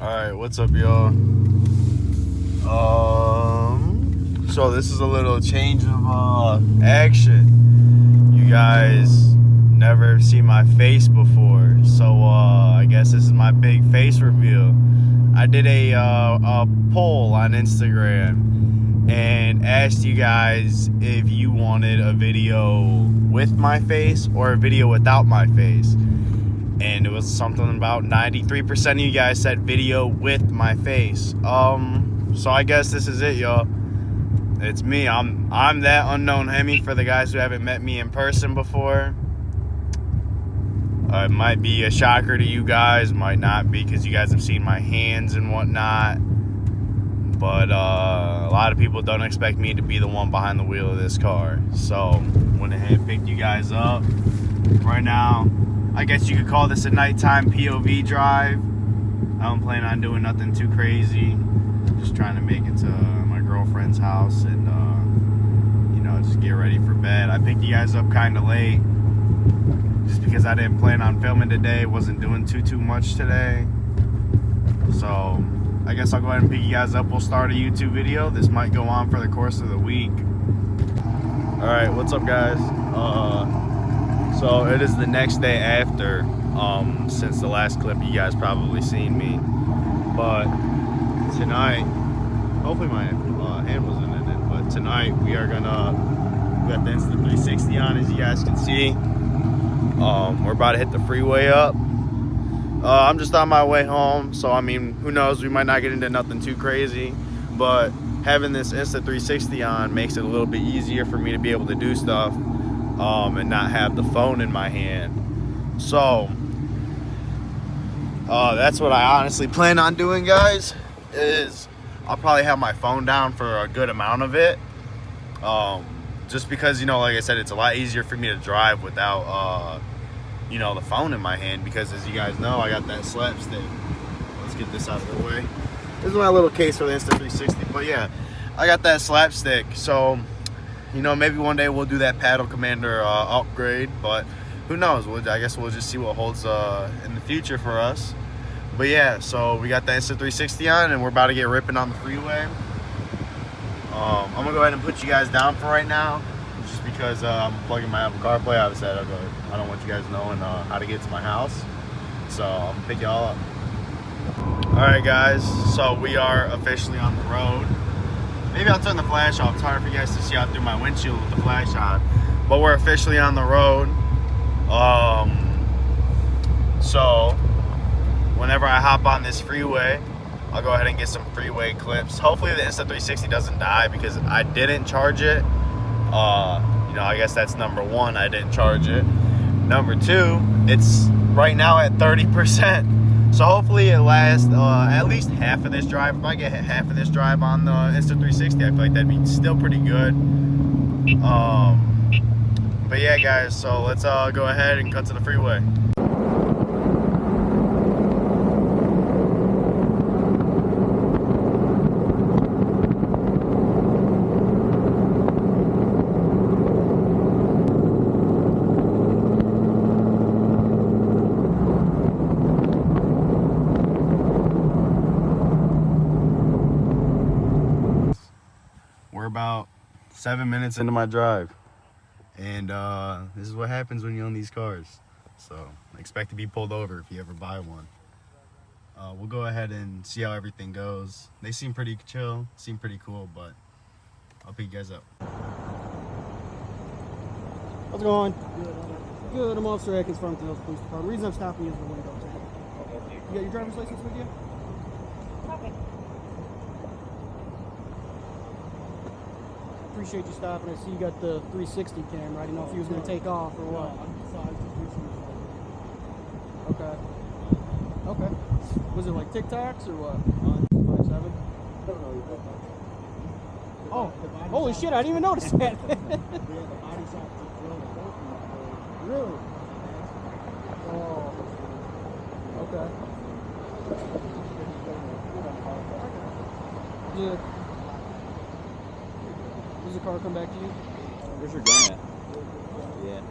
Alright, what's up, y'all? So this is a little change of action. You guys never seen my face before, so I guess this is my big face reveal. I did a poll on Instagram and asked you guys if you wanted a video with my face or a video without my face. And it was something about 93% of you guys said video with my face. So I guess this is it, y'all. It's me. I'm that unknown Hemi for the guys who haven't met me in person before. It might be a shocker to you guys, might not be, because you guys have seen my hands and whatnot. But a lot of people don't expect me to be the one behind the wheel of this car. So went ahead and picked you guys up. Right now, I guess you could call this a nighttime POV drive. I don't plan on doing nothing too crazy. Just trying to make it to my girlfriend's house and, just get ready for bed. I picked you guys up kind of late just because I didn't plan on filming today. Wasn't doing too much today. So I guess I'll go ahead and pick you guys up. We'll start a YouTube video. This might go on for the course of the week. All right, what's up, guys? So it is the next day after, since the last clip you guys probably seen me. But tonight, hopefully my hand wasn't in it, but tonight we got the Insta360 on, as you guys can see. We're about to hit the freeway up. I'm just on my way home, so I mean, who knows, we might not get into nothing too crazy, but having this Insta360 on makes it a little bit easier for me to be able to do stuff. And not have the phone in my hand. So that's what I honestly plan on doing, guys, is I'll probably have my phone down for a good amount of it, just because, like I said, it's a lot easier for me to drive without the phone in my hand, because as you guys know, I got that slapstick. Let's get this out of the way. This is my little case for the Insta360, but yeah, I got that slapstick, so maybe one day we'll do that paddle commander upgrade, but who knows? I guess we'll just see what holds in the future for us. But yeah, so we got the Insta360 on, and we're about to get ripping on the freeway. I'm gonna go ahead and put you guys down for right now, just because I'm plugging my Apple CarPlay. Obviously, I don't want you guys knowing how to get to my house, so I'm gonna pick y'all up. All right, guys. So we are officially on the road. Maybe I'll turn the flash off. It's hard for you guys to see out through my windshield with the flash on. But we're officially on the road. So whenever I hop on this freeway, I'll go ahead and get some freeway clips. Hopefully the Insta360 doesn't die, because I didn't charge it. I guess that's number one, I didn't charge it. Number two, it's right now at 30%. So hopefully it lasts at least half of this drive. If I get half of this drive on the Insta360, I feel like that'd be still pretty good. But yeah, guys, so let's go ahead and cut to the freeway. We're about 7 minutes into my drive, and this is what happens when you own these cars. So expect to be pulled over if you ever buy one. We'll go ahead and see how everything goes. They seem pretty chill, seem pretty cool, but I'll pick you guys up. How's it going? Good. I'm Officer Atkins from the Police Department. The reason I'm stopping you is the window tint. You got your driver's license with you? Okay. Appreciate you stopping. I see you got the 360 camera. I didn't know if you was going to take off or what. Okay. Okay. Was it like TikToks or what? 5'7"? Oh, holy shit, I didn't even notice that. Really? Oh. Okay. Does the car come back to you? Where's your gun at? Yeah.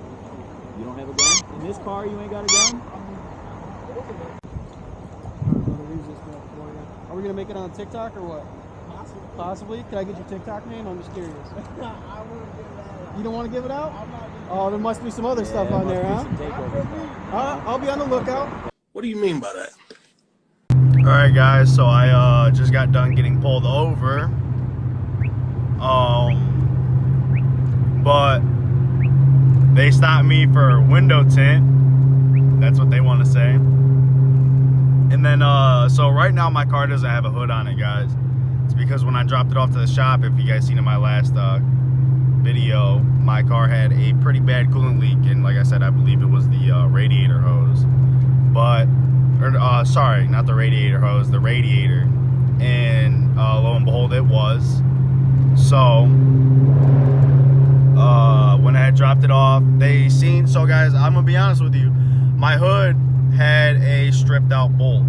You don't have a gun? In this car you ain't got a gun? we gonna make it on TikTok or what? Possibly. Can I get your TikTok name? I'm just curious. I wouldn't give that out. You don't want to give it out? I'm not giving Oh, there must be some other stuff on there, huh? I'll be on the lookout. What do you mean by that? Alright guys, so I just got done getting pulled over. But they stopped me for window tint. That's what they want to say. And then so right now my car doesn't have a hood on it, guys. It's because when I dropped it off to the shop, if you guys seen in my last video, my car had a pretty bad coolant leak, and like I said, I believe it was the radiator hose. But sorry, not the radiator hose, the radiator. And lo and behold, it was. So when I had dropped it off, they seen. So guys, I'm gonna be honest with you, my hood had a stripped out bolt,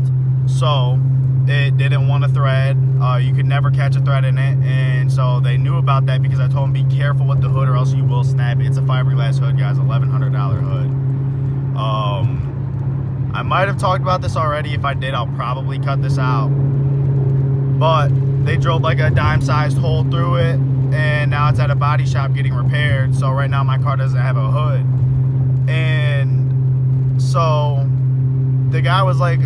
so it didn't want to thread. You could never catch a thread in it, and so they knew about that because I told them be careful with the hood or else you will snap it. It's a fiberglass hood, guys, $1,100 hood. I might have talked about this already. If I did, I'll probably cut this out. But they drilled like a dime-sized hole through it, and now it's at a body shop getting repaired. So right now my car doesn't have a hood. And so the guy was like,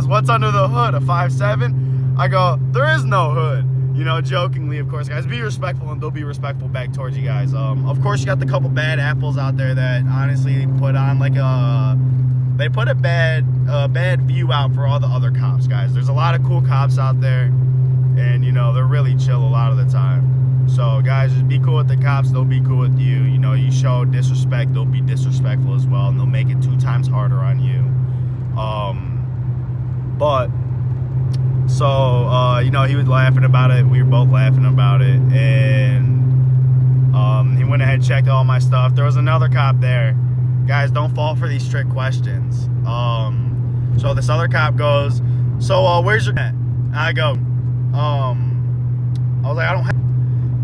what's under the hood, a 5.7? I go, there is no hood. You know, jokingly, of course, guys. Be respectful, and they'll be respectful back towards you guys. Of course, you got the couple bad apples out there that honestly put on like they put a bad view out for all the other cops, guys. There's a lot of cool cops out there, and you know, they're really chill a lot of the time. So guys, just be cool with the cops, they'll be cool with you. You know, you show disrespect, they'll be disrespectful as well, and they'll make it 2 times harder on you. You know, he was laughing about it, we were both laughing about it, and he went ahead and checked all my stuff. There was another cop there. Guys, don't fall for these trick questions. So this other cop goes, so where's your net? I go, I was like, I don't have.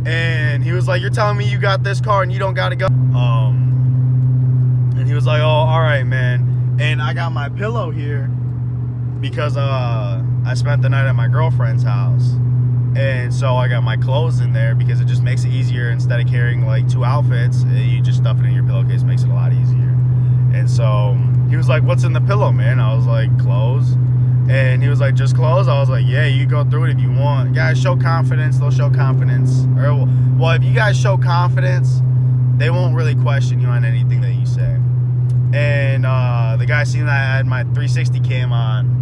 And he was like, you're telling me you got this car and you don't gotta go. And he was like, oh, all right, man. And I got my pillow here because I spent the night at my girlfriend's house. And so I got my clothes in there because it just makes it easier. Instead of carrying like 2 outfits, you just stuff it in your pillowcase, makes it a lot easier. And so he was like, what's in the pillow, man? I was like, clothes. And he was like, just clothes? I was like, yeah, you go through it if you want. Guys, show confidence, they'll show confidence. Or, well, if you guys show confidence, they won't really question you on anything that you say. And the guy seen that I had my 360 cam on,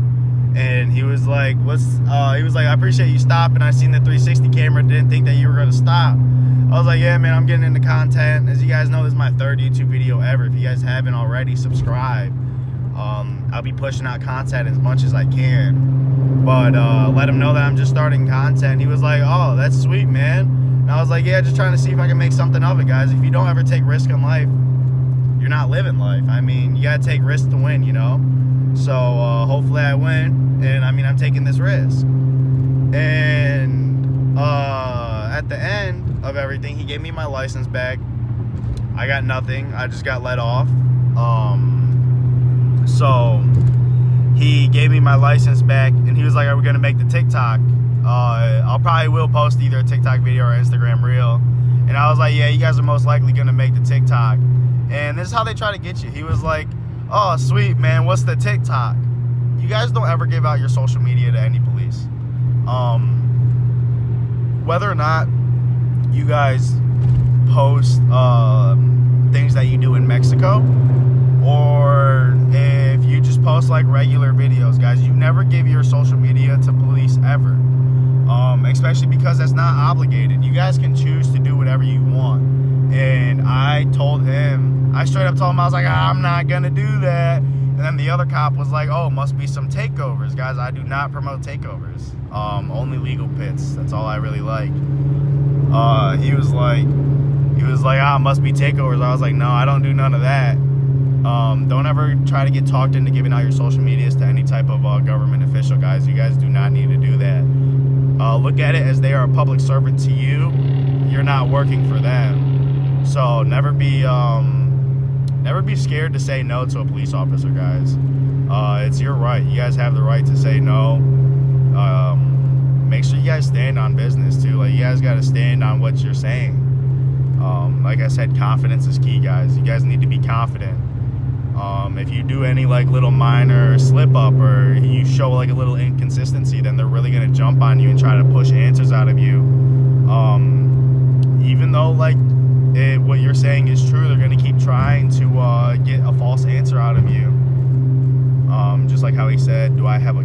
and he was like, he was like, I appreciate you stopping. I seen the 360 camera, didn't think that you were gonna stop. I was like, yeah, man, I'm getting into content. As you guys know, this is my 3rd YouTube video ever. If you guys haven't already, subscribe. I'll be pushing out content as much as I can. But let him know that I'm just starting content. He was like, oh, that's sweet, man. And I was like, yeah, just trying to see if I can make something of it, guys. If you don't ever take risk in life, you're not living life. I mean, you gotta take risks to win, you know? So hopefully I win, and I mean, I'm taking this risk. And at the end of everything, he gave me my license back. I got nothing. I just got let off. So he gave me my license back, and he was like, are we gonna make the TikTok? I'll probably will post either a TikTok video or Instagram reel. And I was like, yeah, you guys are most likely gonna make the TikTok. And this is how they try to get you. He was like, oh, sweet, man, what's the TikTok? You guys don't ever give out your social media to any police. Whether or not you guys post things that you do in Mexico, or if you just post like regular videos, guys, you never give your social media to police ever. Especially because that's not obligated. You guys can choose to do whatever you want. And I told him, I straight up told him, I was like, I'm not gonna do that. And then the other cop was like, oh, must be some takeovers. Guys, I do not promote takeovers. Only legal pits. That's all I really like. He was like, must be takeovers. I was like, no, I don't do none of that. Don't ever try to get talked into giving out your social medias to any type of government official, guys. You guys do not need to do that. Look at it as they are a public servant to you. You're not working for them. So never be scared to say no to a police officer, guys. It's your right. You guys have the right to say no. guys stand on business too. Like, you guys got to stand on what you're saying. Like I said, confidence is key, guys. You guys need to be confident. If you do any like little minor slip up or you show like a little inconsistency, then they're really gonna jump on you and try to push answers out of you. Even though like what you're saying is true, they're gonna keep trying to get a false answer out of you. Just like how he said, do I have a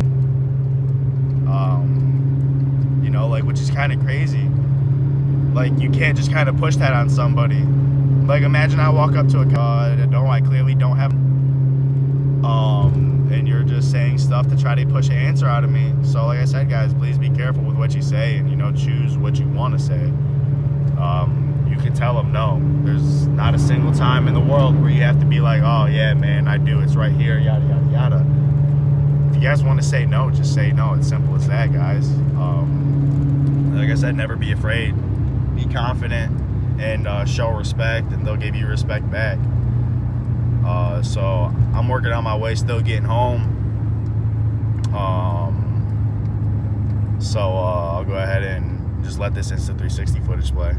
you know, like, which is kind of crazy. Like, you can't just kind of push that on somebody. Like, imagine I walk up to a guy I clearly don't have, and you're just saying stuff to try to push an answer out of me. So, like I said, guys, please be careful with what you say, and, you know, choose what you want to say. You can tell them no. There's not a single time in the world where you have to be like, oh yeah, man, I do. It's right here, yada yada yada. If you guys want to say no, just say no. It's simple as that, guys. Like I said, never be afraid. Be confident and show respect, and they'll give you respect back. So I'm working on my way, still getting home. So I'll go ahead and just let this Insta360 footage play.